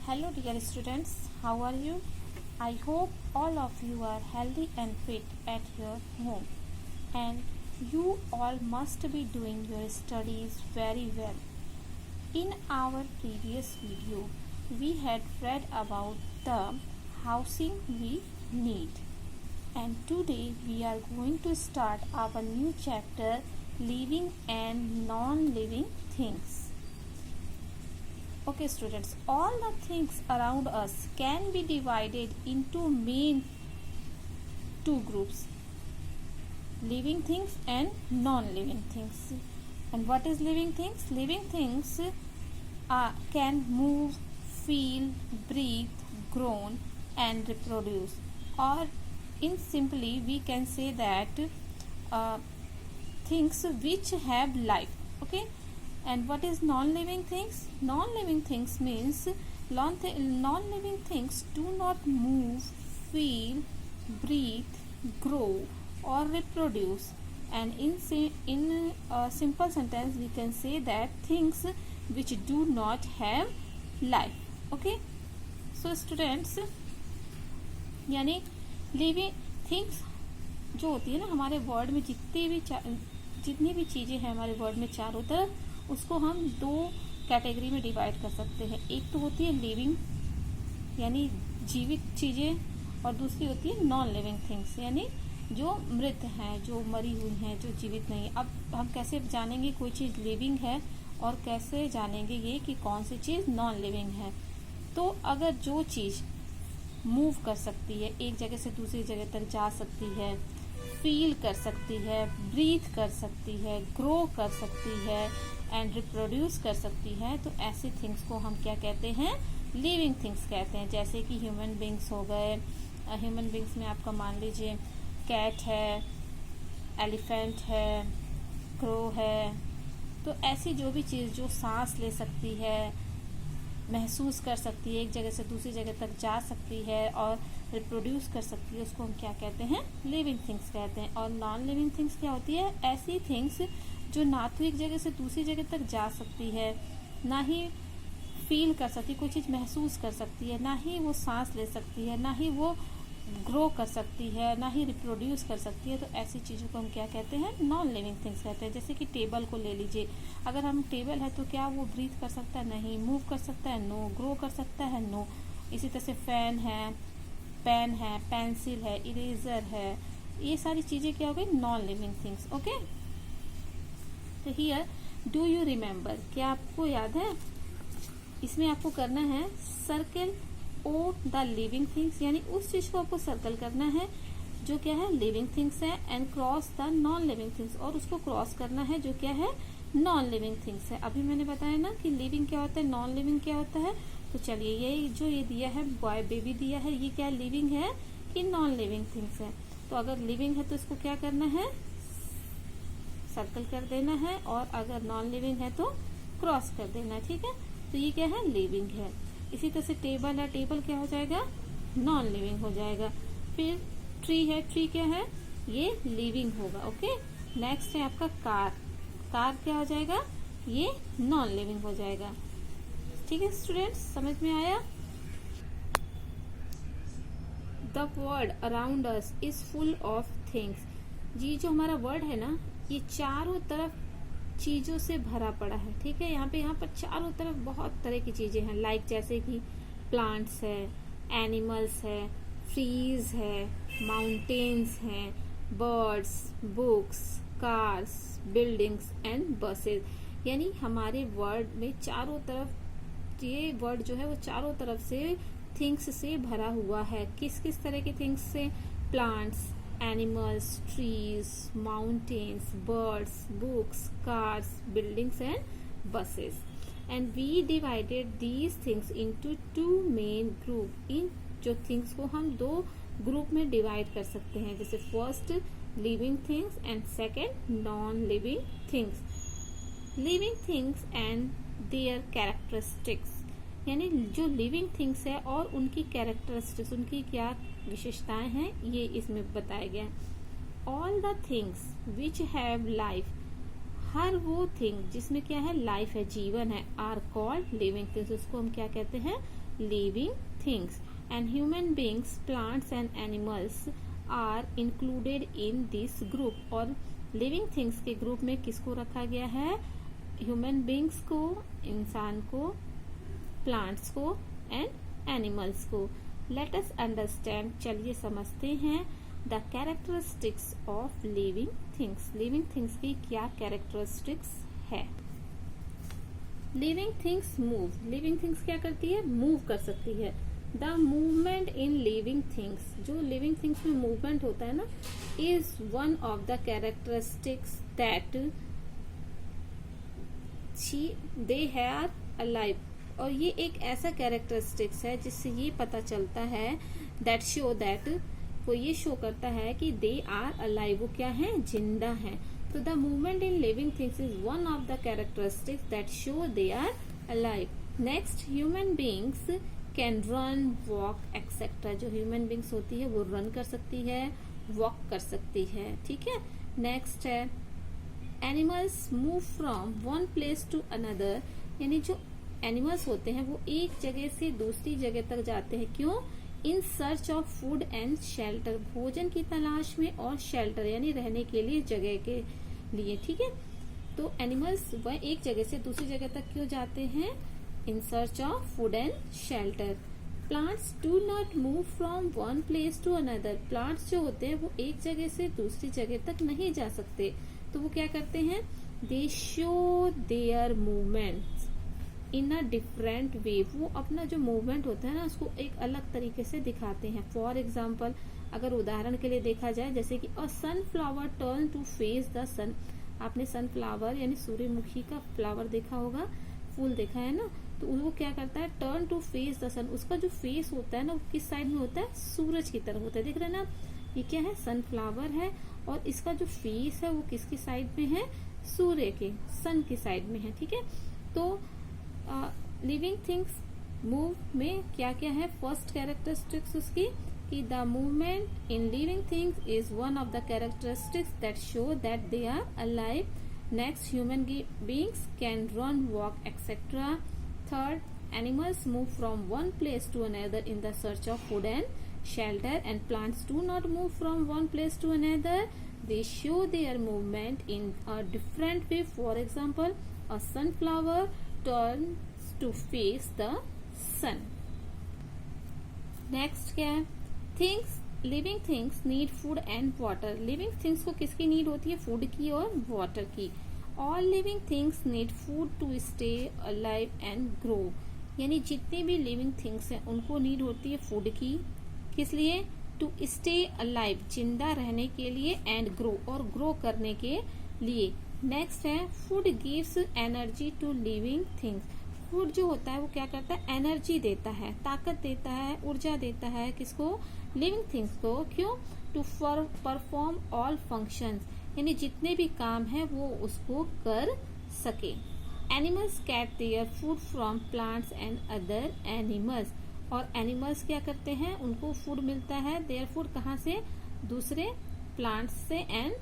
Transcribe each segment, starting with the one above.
Hello dear students, how are you? I hope all of you are healthy and fit at your home, and you all must be doing your studies very well. In our previous video, we had read about the housing we need, and today we are going to start our new chapter, living and non-living things. Okay students, all the things around us can be divided into main two groups, living things and non-living things. And what is living things? Living things can move, feel, breathe, grow and reproduce, or in simply we can say that things which have life. Okay. And what is non-living things? Non-living things means non-living things do not move, feel, breathe, grow or reproduce. And in a simple sentence we can say that things which do not have life. Okay. So students, यानी living things जो होती है ना हमारे world में जितनी भी चीज़ें हैं हमारे वर्ल्ड में चारों तरफ, उसको हम दो कैटेगरी में डिवाइड कर सकते हैं. एक तो होती है लिविंग यानी जीवित चीज़ें, और दूसरी होती है नॉन लिविंग थिंग्स यानी जो मृत हैं, जो मरी हुई हैं, जो जीवित नहीं. अब हम कैसे जानेंगे कोई चीज़ लिविंग है और कैसे जानेंगे ये कि कौन सी चीज़ नॉन लिविंग है. तो अगर जो चीज़ मूव कर सकती है, एक जगह से दूसरी जगह तक जा सकती है, फील कर सकती है, ब्रीथ कर सकती है, ग्रो कर सकती है एंड रिप्रोड्यूस कर सकती है, तो ऐसी थिंग्स को हम क्या कहते हैं? लिविंग थिंग्स कहते हैं. जैसे कि ह्यूमन बींग्स हो गए. ह्यूमन बींग्स में आपका मान लीजिए कैट है, एलिफेंट है, क्रो है. तो ऐसी जो भी चीज़ जो सांस ले सकती है, महसूस कर सकती है, एक जगह से दूसरी जगह तक जा सकती है और रिप्रोड्यूस कर सकती है, उसको हम क्या कहते हैं? लिविंग थिंग्स कहते हैं. और नॉन लिविंग थिंग्स क्या होती है? ऐसी थिंग्स जो ना तो एक जगह से दूसरी जगह तक जा सकती है, ना ही फील कर सकती, कोई चीज़ महसूस कर सकती है, ना ही वो सांस ले सकती है, ना ही वो ग्रो कर सकती है, ना ही रिप्रोड्यूस कर सकती है. तो ऐसी चीज़ों को हम क्या कहते हैं? नॉन लिविंग थिंग्स कहते हैं. जैसे कि टेबल को ले लीजिए. अगर हम टेबल है तो क्या वो ब्रीथ कर सकता है? नहीं. मूव कर सकता है? नो. ग्रो कर सकता है? नो. इसी तरह से फैन है, पेन है, पेंसिल है, इरेजर है, ये सारी चीज़ें क्या हो गई? Non living things. ओके. तो हियर डू यू रिमेम्बर, क्या आपको याद है? इसमें आपको करना है circle of the living things, यानी उस चीज को आपको सर्कल करना है जो क्या है? लिविंग थिंग्स है, and cross the non living things, और उसको क्रॉस करना है जो क्या है? नॉन लिविंग थिंग्स है. अभी मैंने बताया ना कि लिविंग क्या होता है, नॉन लिविंग क्या होता है. तो चलिए ये जो ये दिया है बॉय बेबी दिया है, ये क्या लिविंग है कि नॉन लिविंग थिंग्स है? तो अगर लिविंग है तो इसको क्या करना है? सर्कल कर देना है, और अगर नॉन लिविंग है तो क्रॉस कर देना है. ठीक है. तो ये क्या है? लिविंग है. इसी तरह से टेबल है, टेबल क्या हो जाएगा? नॉन लिविंग हो जाएगा. फिर ट्री है, ट्री क्या है? ये लिविंग होगा. ओके. नेक्स्ट है आपका कार. कार क्या हो जाएगा? ये नॉन लिविंग हो जाएगा. ठीक है स्टूडेंट्स, समझ में आया? The world around us is full of things. जी जो हमारा वर्ल्ड है ना, ये चारों तरफ चीजों से भरा पड़ा है. ठीक है. यहाँ पर चारों तरफ बहुत तरह की चीजें हैं. लाइक जैसे कि प्लांट्स है, एनिमल्स है, ट्रीज है, माउंटेन्स हैं, birds, books, cars, buildings and buses. यानी हमारे वर्ल्ड में चारों तरफ ये वर्ल्ड जो है वो चारों तरफ से थिंग्स से भरा हुआ है. किस किस तरह की थिंग्स से? Plants, animals, trees, mountains, birds, books, cars, buildings and buses. And we divided these things into two main group. इन जो things को हम दो ग्रुप में डिवाइड कर सकते हैं. जैसे first living things and second non-living things. Living things and their characteristics. यानी जो लिविंग थिंग्स है और उनकी कैरेक्टरिस्टिक्स, उनकी क्या विशेषताएं हैं, ये इसमें बताया गया है. All the things which have life, हर वो थिंग जिसमें क्या है, लाइफ है, जीवन है, आर कॉल्ड लिविंग थिंग्स, उसको हम क्या कहते हैं, living things. And human beings, plants and animals are included in this group. और लिविंग थिंग्स के ग्रुप में किसको रखा गया है, ह्यूमन बींग्स को, इंसान को, प्लांट्स को एंड एनिमल्स को। लेट अस अंडरस्टैंड, चलिए समझते हैं the characteristics of living things. Living things की क्या कैरेक्टरिस्टिक्स है। Living things move, living things क्या करती है, मूव कर सकती है। The movement in living things, जो लिविंग थिंग्स में मूवमेंट होता है ना, is one of the characteristics that they are alive. और ये एक ऐसा कैरेक्टरिस्टिक्स है जिससे ये पता चलता है, दैट शो दैट, वो ये शो करता है कि दे आर अलाइव, वो क्या है, जिंदा है। तो the movement in living things is one of the characteristics that show they are alive. Next, human beings can run, walk etcetera. जो ह्यूमन बींग्स होती है वो रन कर सकती है, वॉक कर सकती है, ठीक है। नेक्स्ट है, animals move from one place to another, यानी जो एनिमल्स होते हैं वो एक जगह से दूसरी जगह तक जाते हैं। क्यों, इन search of food and shelter, भोजन की तलाश में और शेल्टर यानी रहने के लिए, जगह के लिए, ठीक है। तो एनिमल्स वह एक जगह से दूसरी जगह तक क्यों जाते हैं, in search of food and shelter. Plants do not move from one place to another, plants जो होते हैं वो एक जगह से दूसरी जगह तक नहीं जा सकते, तो वो क्या करते हैं, दे show their movements in a different way, वो अपना जो मूवमेंट होता है ना उसको एक अलग तरीके से दिखाते हैं। फॉर एग्जाम्पल, अगर उदाहरण के लिए देखा जाए, जैसे कि a sunflower turn to face the sun, आपने सनफ्लावर यानी सूर्यमुखी का फ्लावर देखा होगा, फूल देखा है ना, तो वो क्या करता है, टर्न टू फेस द सन, उसका जो फेस होता है ना वो किस साइड में होता है, सूरज की तरफ होता है। देख रहे हैं ना, ये क्या है, सनफ्लावर है, और इसका जो फेस है वो किसकी साइड में है, सूर्य के, सन की साइड में है, ठीक है। तो लिविंग थिंग्स मूव में क्या क्या है, फर्स्ट कैरेक्टरिस्टिक्स उसकी, कि the movement in living things is one of the characteristics that show that they are alive. Next, human beings can run, walk etcetera. Third, animals move from one place to another in the search of food and shelter, and plants do not move from one place to another, they show their movement in a different way. For example, a sunflower turns to face the sun. Next क्या है, things, living things need food and water. living things को किसकी need होती है, food की और water की। all living things need food to stay alive and grow, यानी जितनी भी लिविंग थिंग्स हैं उनको नीड होती है फूड की, किस लिए, टू स्टे अलाइव, जिंदा रहने के लिए, एंड ग्रो, और ग्रो करने के लिए। नेक्स्ट है, food gives energy to living things. Food जो होता है वो क्या करता है, एनर्जी देता है, ताकत देता है, ऊर्जा देता है, किसको, लिविंग थिंग्स को। क्यों, टू परफॉर्म ऑल फंक्शंस, यानी जितने भी काम है वो उसको कर सके। Animals gate their food from plants and other animals, और एनिमल्स क्या करते हैं, उनको फूड मिलता है, देयर फूड कहाँ से, दूसरे प्लांट्स से एंड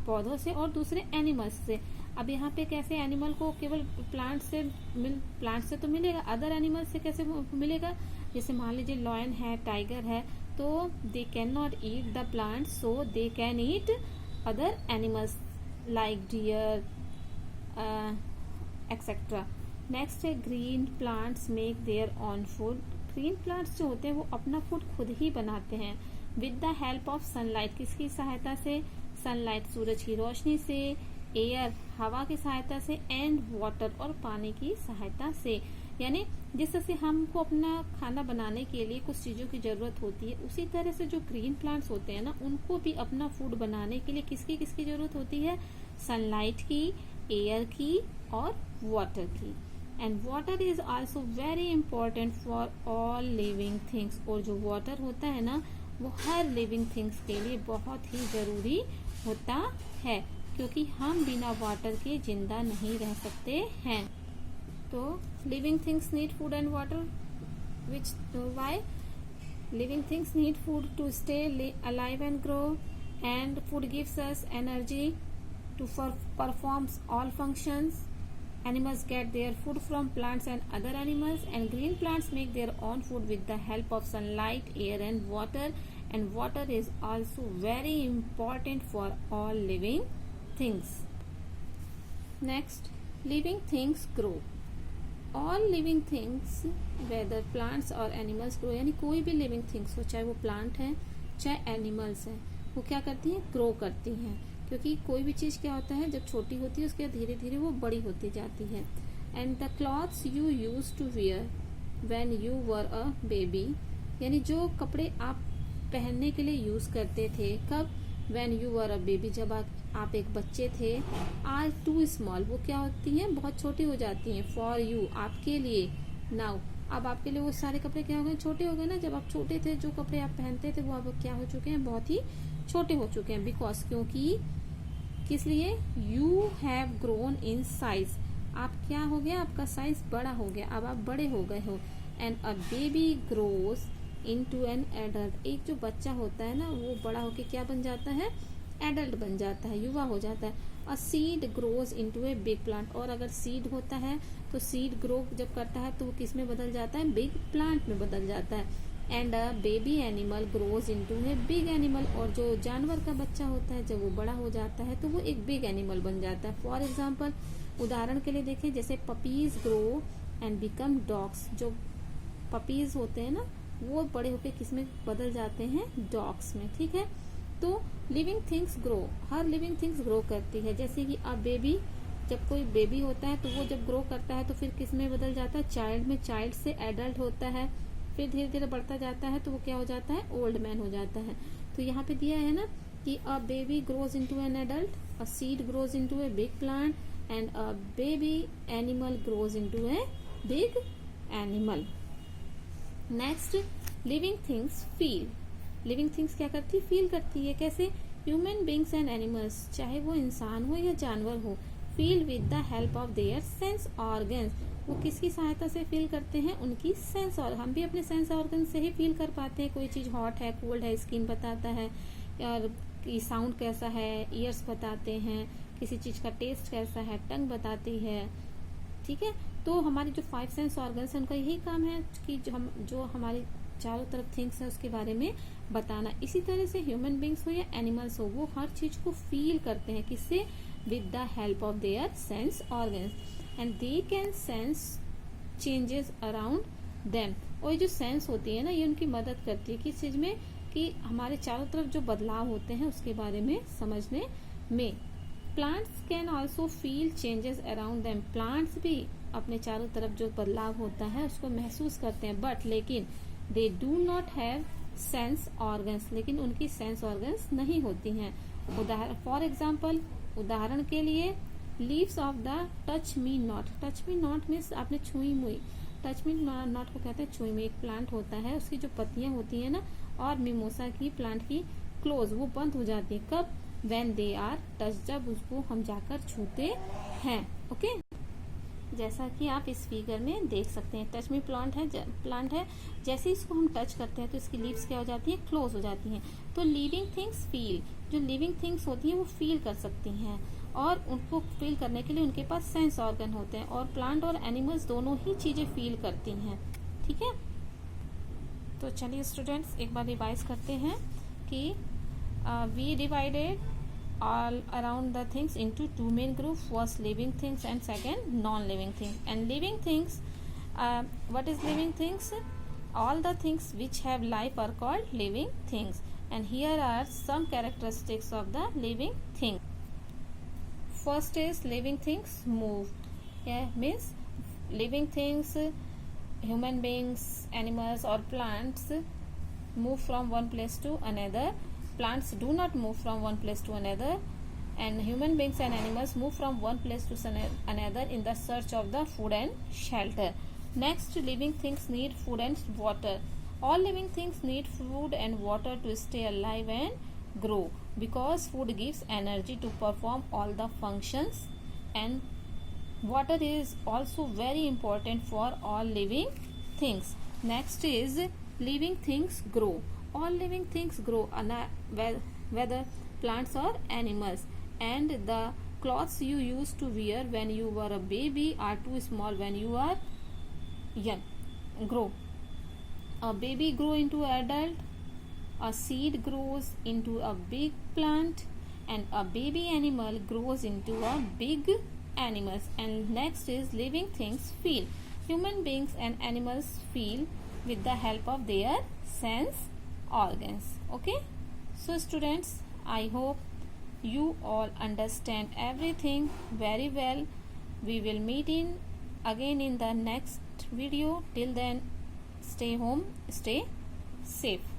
पौधों से और दूसरे एनिमल्स से। अब यहाँ पे कैसे एनिमल को केवल प्लांट से तो मिलेगा, अदर एनिमल से कैसे मिलेगा, जैसे मान लीजिए लॉयन है, टाइगर है, तो they can not eat the plant, so they can eat other animals like deer etcetera. Next है, green plants make their own food. Green plants जो होते हैं वो अपना फूड खुद ही बनाते हैं, with the help of sunlight, किसकी सहायता से, सनलाइट, सूरज की रोशनी से, एयर, हवा की सहायता से, एंड वाटर, और पानी की सहायता से। यानी जिस तरह से हमको अपना खाना बनाने के लिए कुछ चीजों की जरूरत होती है, उसी तरह से जो ग्रीन प्लांट्स होते हैं ना, उनको भी अपना फूड बनाने के लिए किसकी किसकी जरूरत होती है, सनलाइट की, एयर की और वाटर की। And water is also very important for all living things, और जो वाटर होता है ना वो हर लिविंग थिंग्स के लिए बहुत ही जरूरी होता है, क्योंकि हम बिना वाटर के जिंदा नहीं रह सकते हैं। तो living things need food and water, which why, living things need food to stay alive and grow, and food gives us energy, to perform all functions. Animals get their food from plants and other animals, and green plants make their own food with the help of sunlight, air and water. And water is also very important for all living things. Next, living things grow. All living things, whether plants or animals, grow. यानी कोई भी living things हो, चाहे वो plant है चाहे animals है, वो क्या करती हैं? ग्रो करती हैं. क्योंकि कोई भी चीज़ क्या होता है, जब छोटी होती है उसके धीरे धीरे वो बड़ी होती जाती है. And the clothes you use to wear when you were a baby, यानी जो कपड़े आप पहनने के लिए यूज करते थे, कब? When you were a baby, जब आप एक बच्चे थे. आर टू स्मॉल, वो क्या होती हैं? बहुत छोटी हो जाती हैं. फॉर यू, आपके लिए. नाउ, अब आपके लिए वो सारे कपड़े क्या हो गए? छोटे हो गए ना. जब आप छोटे थे जो कपड़े आप पहनते थे वो अब क्या हो चुके हैं? बहुत ही छोटे हो चुके हैं. बिकॉज, क्योंकि किस लिए? You have grown in size, आप क्या हो गया? आपका साइज बड़ा हो गया, अब आप बड़े हो गए हो. And a baby grows into an adult, एक जो बच्चा होता है ना वो बड़ा होके क्या बन जाता है? एडल्ट बन जाता है, युवा हो जाता है. A seed grows into a big plant, और अगर सीड होता है तो सीड ग्रो जब करता है तो वो किस में बदल जाता है? बिग प्लांट में बदल जाता है. And a baby animal grows into a big animal, और जो जानवर का बच्चा होता है जब वो बड़ा हो जाता है तो वो एक बिग एनिमल बन जाता है. फॉर एग्जाम्पल, उदाहरण के लिए देखें, जैसे puppies grow and become dogs, जो पपीज होते हैं ना वो बड़े होकर किस में बदल जाते हैं? डॉग्स में. ठीक है, तो लिविंग थिंग्स ग्रो, हर लिविंग थिंग्स ग्रो करती है. जैसे कि अब बेबी, जब कोई बेबी होता है तो वो जब ग्रो करता है तो फिर किस में बदल जाता है? चाइल्ड में. चाइल्ड से एडल्ट होता है, फिर धीरे धीरे बढ़ता जाता है तो वो क्या हो जाता है? ओल्ड मैन हो जाता है. तो यहाँ पे दिया है ना कि a baby grows into an adult, a seed grows into a big plant, and a baby animal grows into a big animal. Next, living things feel. Living things क्या करती है? फील करती है. कैसे? ह्यूमन बींग्स एंड एनिमल्स, चाहे वो इंसान हो या जानवर हो, feel with the help of their sense organs. वो किसकी सहायता से फील करते हैं? उनकी सेंस. और हम भी अपने सेंस ऑर्गन से ही फील कर पाते हैं. कोई चीज हॉट है, कोल्ड है, स्किन बताता है, और साउंड कैसा है, ईयर्स बताते हैं, किसी चीज का टेस्ट कैसा है, टंग बताती है. ठीक है, तो हमारी जो 5 सेंस ऑर्गन्स है उनका यही काम है कि जो हमारी चारों तरफ थिंग्स है उसके बारे में बताना. इसी तरह से ह्यूमन बींग्स हो या एनिमल्स हो, वो हर चीज को फील करते हैं. किससे? With the help of their sense organs, and they can sense changes around them. और ये जो सेंस होती है ना, ये उनकी मदद करती है किस चीज में? कि हमारे चारों तरफ जो बदलाव होते हैं उसके बारे में समझने में. Plants can also feel changes around them. Plants भी अपने चारों तरफ जो बदलाव होता है उसको महसूस करते हैं. बट लेकिन they do not have sense organs, लेकिन उनकी सेंस ऑर्गन्स नहीं होती हैं. फॉर एग्जाम्पल, उदाहरण के लिए, leaves of the touch me not. Touch me not means आपने छुई मुई. टच मी नॉट को कहते हैं छुई मुई. एक प्लांट होता है, उसकी जो पत्तियां होती है ना, और मिमोसा की प्लांट की क्लोज, वो बंद हो जाती है. कब? व्हेन दे आर टच, जब उसको हम जाकर छूते हैं. ओके, जैसा कि आप इस फिगर में देख सकते हैं. टच मी प्लांट है, जैसे इसको हम टच करते हैं तो इसकी लीव्स क्या हो जाती हैं? क्लोज हो जाती हैं. तो लिविंग थिंग्स फील, जो लिविंग थिंग्स होती हैं वो फील कर सकती हैं, और उनको फील करने के लिए उनके पास सेंस ऑर्गन होते हैं. और प्लांट और एनिमल्स दोनों ही चीजें फील करती हैं. ठीक है, तो चलिए स्टूडेंट्स एक बार रिवाइज करते हैं कि we divided all around the things into 2 main groups. First living things and second non-living things. And living things, what is living things? All the things which have life are called living things. And here are some characteristics of the living thing. First is living things move. Yeah, means living things, human beings, animals or plants move from one place to another. Plants do not move from one place to another, and human beings and animals move from one place to another in the search of the food and shelter. Next, living things need food and water. All living things need food and water to stay alive and grow, because food gives energy to perform all the functions, and water is also very important for all living things. Next is living things grow. All living things grow, whether plants or animals, and the clothes you used to wear when you were a baby are too small when you are young. Grow. A baby grow into adult, a seed grows into a big plant, and a baby animal grows into a big animal. And next is living things feel. Human beings and animals feel with the help of their sense organs. Okay, so students, I hope you all understand everything very well. We will meet in again in the next video. Till then, stay home, stay safe.